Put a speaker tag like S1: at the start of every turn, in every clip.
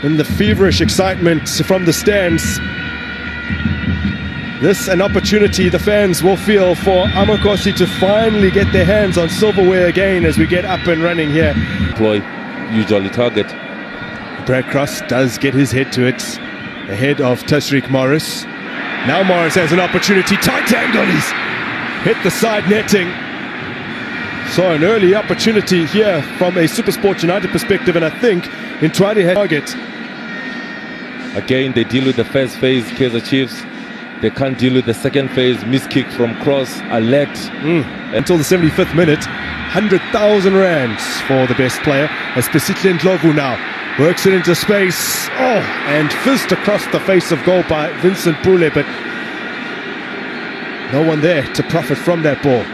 S1: in the feverish excitement from the stands. This an opportunity the fans will feel for Amakosi to finally get their hands on silverware again as we get up and running here.
S2: Usually target.
S1: Brad Cross does get his head to it, ahead of Tashreeq Morris. Now Morris has an opportunity, tight angle, he's hit the side netting. So an early opportunity here from a SuperSport United perspective, and I think Ntwari had target.
S2: Again, they deal with the first phase, Kaizer Chiefs. They can't deal with the second phase, miss kick from Cross, alert.
S1: Until the 75th minute, 100,000 rands for the best player, as Pesitli Ndlovu now works it into space. Oh, and fizzed across the face of goal by Vincent Pule, but no one there to profit from that ball.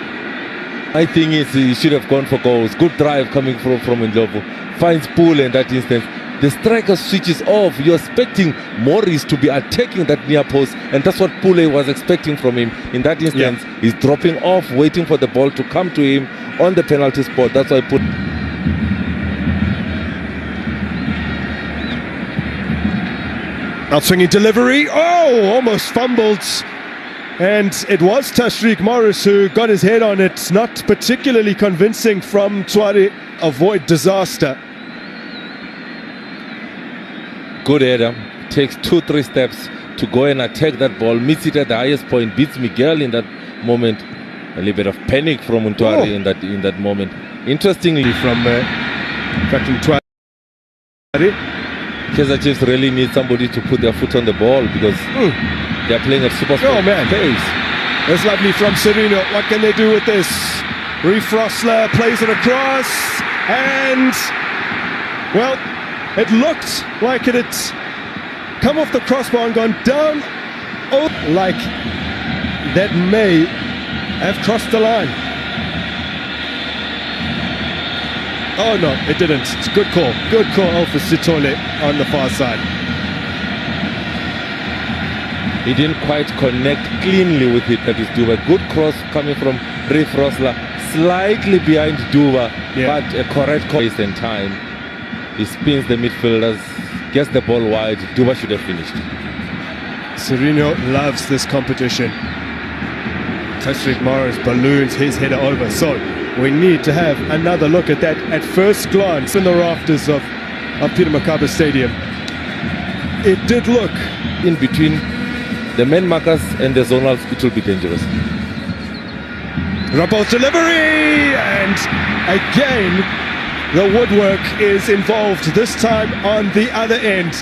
S2: My thing is he should have gone for goals. Good drive coming from Ndlovu. Finds Pule in that instance. The striker switches off. You're expecting Morris to be attacking that near post, and that's what Pule was expecting from him. In that instance, he's dropping off, waiting for the ball to come to him on the penalty spot. That's why I put...
S1: Outswinging delivery. Oh, almost fumbled. And it was Tashreeq Morris who got his head on it. Not particularly convincing from Ntwari. Avoid disaster.
S2: Good header. Takes 2-3 steps to go and attack that ball. Meets it at the highest point. Beats Miguel in that moment. A little bit of panic from Ntwari in that moment. Interestingly,
S1: from Captain Ntwari,
S2: Kaizer Chiefs really need somebody to put their foot on the ball because they're playing at SuperSport.
S1: Oh man,
S2: pace.
S1: That's lovely from Serino. What can they do with this? Refrosler plays it across, and well, it looked like it had come off the crossbar and gone down. Oh, like that may have crossed the line. Oh no, it didn't. It's a good call. Good call for Sitole on the far side.
S2: He didn't quite connect cleanly with it. That is Duba. Good cross coming from Riff Rosler. Slightly behind Duba, but a correct pace and time. He spins the midfielders, gets the ball wide. Duba should have finished.
S1: Serino loves this competition. Tashreeq Morris balloons his header over. So we need to have another look at that at first glance in the rafters of Peter Mokaba Stadium. It did look
S2: in between the men markers and the zonals, it will be dangerous.
S1: Rappel's delivery, and again the woodwork is involved, this time on the other end.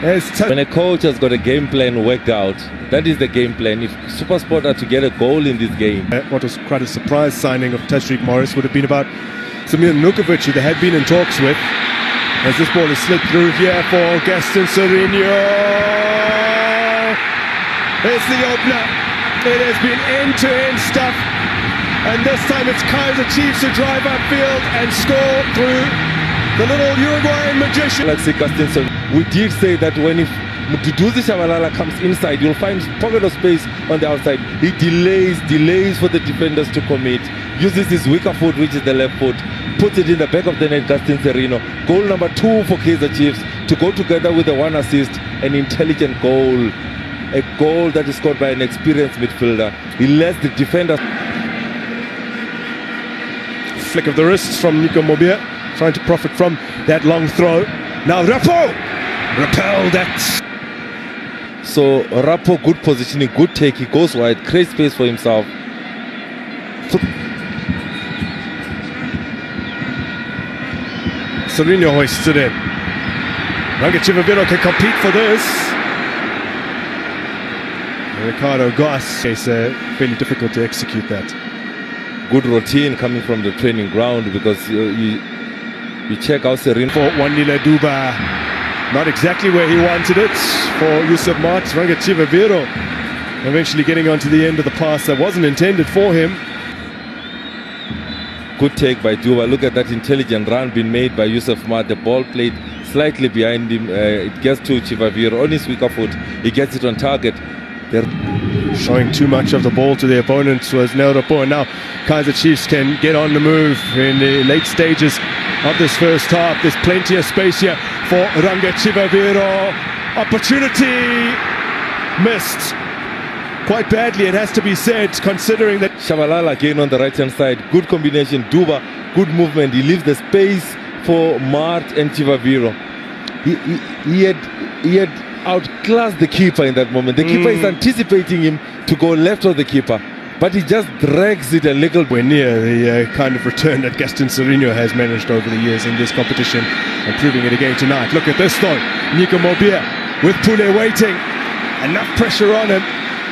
S2: When a coach has got a game plan worked out, that is the game plan. If SuperSport are to get a goal in this game.
S1: What was quite a surprise signing of Tashreeq Morris would have been about Samir Nukovic, who they had been in talks with, as this ball is slid through here for Gaston Serino. There's the opener. It has been end-to-end stuff, and this time it's Kaizer Chiefs who drive upfield and score through the little Uruguayan magician.
S2: We did say that when if Mduduzi Shabalala comes inside, you'll find pocket of space on the outside. He delays for the defenders to commit, uses his weaker foot, which is the left foot, puts it in the back of the net. Gaston Serino. Goal number 2 for Kaizer Chiefs, to go together with the 1 assist, an intelligent goal. A goal that is scored by an experienced midfielder. He lets the defender.
S1: Flick of the wrists from Nico Mobia, trying to profit from that long throw. Now Rapo! Repel that.
S2: So Rapo, good positioning, good take. He goes wide, creates space for himself.
S1: Serino hoists it in. Rangachivaviro can compete for this. Ricardo Goss, it's fairly difficult to execute that.
S2: Good routine coming from the training ground, because you check out Serino.
S1: For Wanile Duba, not exactly where he wanted it. For Yusuf Mart, Rangachivaviro eventually getting onto the end of the pass that wasn't intended for him.
S2: Good take by Duba. Look at that intelligent run being made by Yusuf Mart. The ball played slightly behind him. It gets to Chivaviro on his weaker foot. He gets it on target.
S1: Showing too much of the ball to the opponents was Nelrapo, and now Kaizer Chiefs can get on the move in the late stages of this first half. There's plenty of space here for Ranga Chivaviro. Opportunity missed quite badly, it has to be said, considering that
S2: Shabalala again on the right hand side, good combination. Duba, good movement, he leaves the space for Mart and Chivaviro. He had outclassed the keeper in that moment. The keeper is anticipating him to go left of the keeper, but he just drags it a little bit.
S1: We're near the kind of return that Gaston Serino has managed over the years in this competition, and proving it again tonight. Look at this though, Nico Mobia with Pule waiting, enough pressure on him.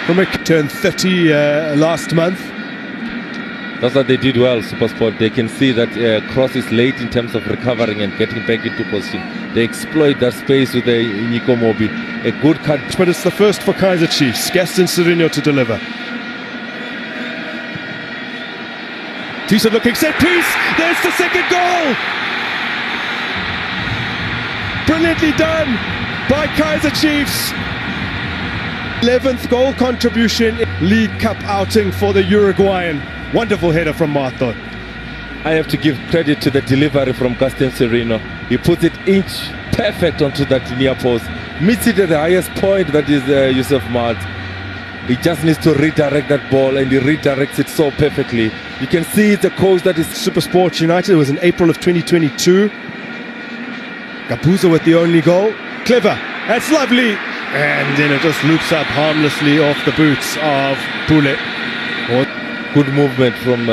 S1: From a turned 30 last month.
S2: That's what they did well, SuperSport. They can see that Cross is late in terms of recovering and getting back into position. They exploit that space with the Nico Mobi. A good cut.
S1: But it's the first for Kaizer Chiefs. Gaston Serino to deliver. Tisa looking set piece. There's the second goal. Brilliantly done by Kaizer Chiefs. 11th goal contribution in League Cup outing for the Uruguayan. Wonderful header from Martho.
S2: I have to give credit to the delivery from Gaston Serino. He puts it inch perfect onto that near post. Meets it at the highest point, that is Yusuf Mart. He just needs to redirect that ball, and he redirects it so perfectly. You can see it's a coach that is
S1: SuperSport United. It was in April of 2022. Kapuzo with the only goal. Clever. That's lovely. And then it just loops up harmlessly off the boots of Pule.
S2: Good movement from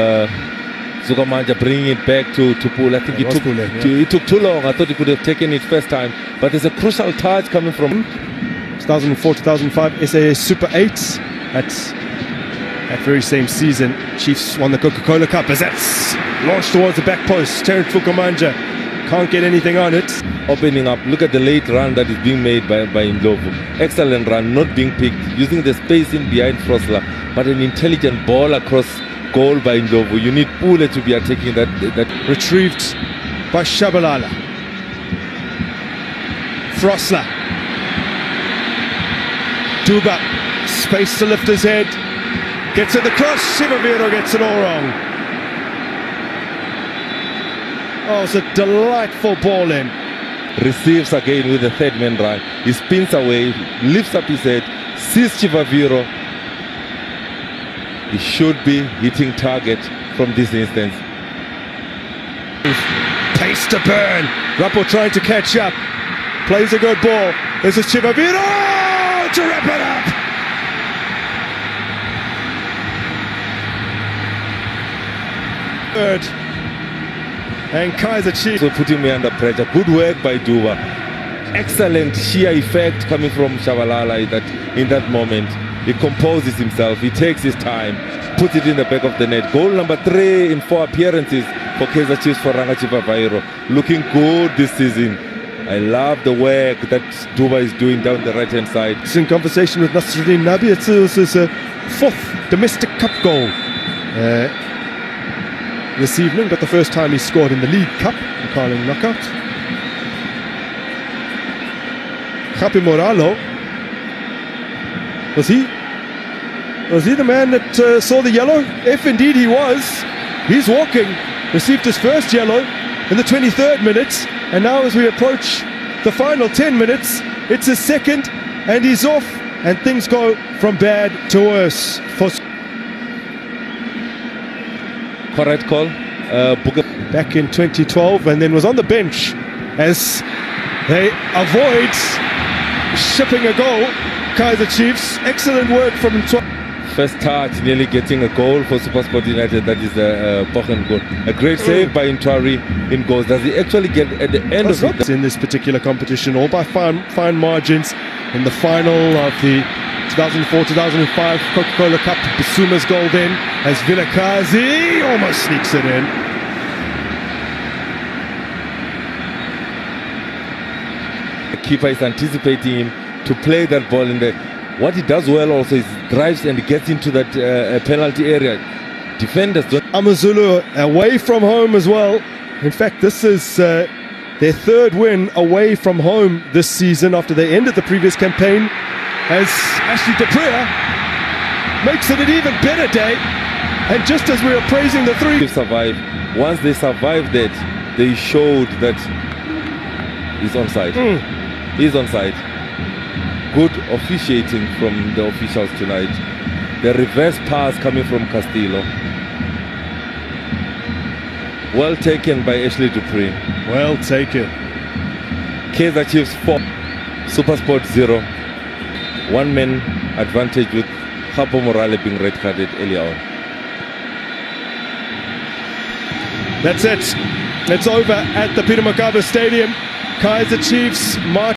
S2: Zugamanja, bringing it back to Pule. I think it took too long. I thought he could have taken it first time. But there's a crucial touch coming from
S1: 2004-2005 SAS Super 8. That's that very same season. Chiefs won the Coca-Cola Cup as that's launched towards the back post. Terence Fukamanja can't get anything on it.
S2: Opening up, look at the late run that is being made by Ndlovu. Excellent run, not being picked, using the space in behind Frosler, but an intelligent ball across goal by Ndlovu. You need Pule to be attacking that.
S1: Retrieved by Shabalala. Frosler. Duba, space to lift his head. Gets at the cross, Chivaviro gets it all wrong. Oh, it's a delightful ball in.
S2: Receives again with the third man run. He spins away, lifts up his head, sees Chivaviro. He should be hitting target from this instance.
S1: Pace to burn. Rapo trying to catch up. Plays a good ball. This is Chivaviro to wrap it up. Third. And Kaizer Chiefs.
S2: So putting me under pressure. Good work by Duba. Excellent sheer effect coming from Shabalala in that moment. He composes himself. He takes his time. Puts it in the back of the net. Goal number 3 in 4 appearances for Kaizer Chiefs for Ranga Chivaviro. Looking good this season. I love the work that Duba is doing down the right hand side.
S1: It's in conversation with Nasruddin Nabi. It's his 4th domestic cup goal this evening, but the first time he scored in the League Cup, the Carling knockout. Happy Moralo, was he the man that saw the yellow? If indeed he was, he's walking. Received his first yellow in the 23rd minute, and now as we approach the final 10 minutes, it's his second, and he's off, and things go from bad to worse for.
S2: Correct call.
S1: Back in 2012, and then was on the bench as they avoid shipping a goal. Kaizer Chiefs, excellent work from
S2: first touch, nearly getting a goal for SuperSport United. That is a Pochen goal. A great save by Intwari in goals. Does he actually get at the end of it?
S1: In this particular competition, all by fine margins. In the final of the 2004-2005 Coca-Cola Cup, Basuma's goal then, as Vilakazi almost sneaks it in.
S2: The keeper is anticipating him to play that ball in the. What he does well also is drives and gets into that penalty area. Defenders don't.
S1: Amazulu away from home as well. In fact, this is their 3rd win away from home this season after they ended the previous campaign as Ashley Dupria makes it an even better day. And just as we were praising the three,
S2: survive. Once they survived that, they showed that he's onside. He's onside. Good officiating from the officials tonight. The reverse pass coming from Castillo. Well taken by Ashley Dupree.
S1: well taken.
S2: Kaizer Chiefs 4, SuperSport 0. One man advantage with Hapo Morale being red carded earlier on.
S1: That's it. It's over at the Peter Mokaba Stadium. Kaizer Chiefs march